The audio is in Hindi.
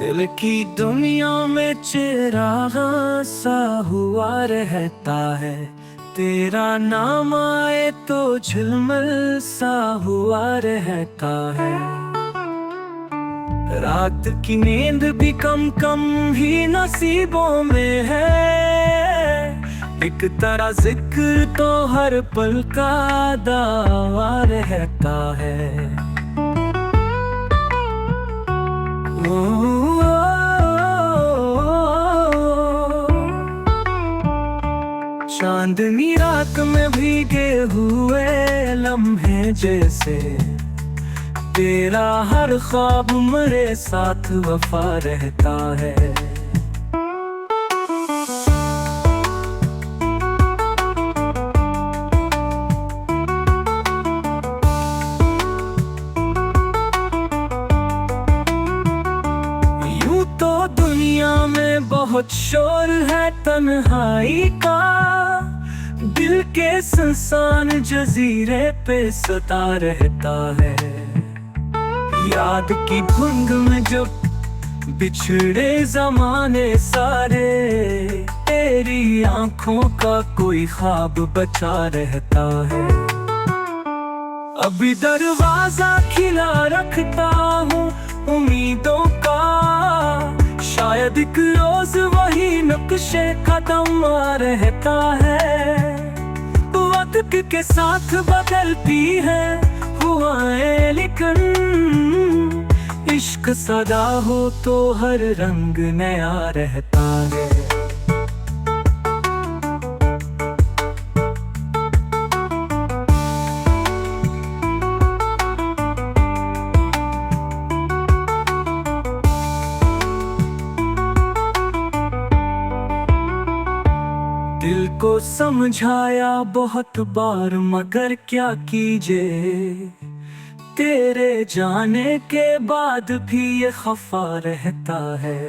दिल की दुनिया में चिराग सा हुआ रहता है। तेरा नाम आए तो झिलमिल सा हुआ रहता है। रात की नींद भी कम कम ही नसीबों में है। एक तरह जिक्र तो हर पल का दावा रहता है। चांदनी रात में भीगे हुए लम्हे जैसे तेरा हर ख्वाब मेरे साथ वफा रहता है। यूं तो दुनिया में बहुत शोर है तन्हाई का। दिल के सुनसान जजीरे पे सता रहता है। याद की धुंध में जब बिछड़े जमाने सारे, तेरी आंखों का कोई ख्वाब बचा रहता है। अभी दरवाजा खिला रखता हूँ उम्मीदों का। शायद एक रोज वही नक्शे खत्म रहता है। वक्त के साथ बदलती है हुआएं, लेकिन इश्क सदा हो तो हर रंग नया रहता है। दिल को समझाया बहुत बार मगर क्या कीजे, तेरे जाने के बाद भी ये खफा रहता है।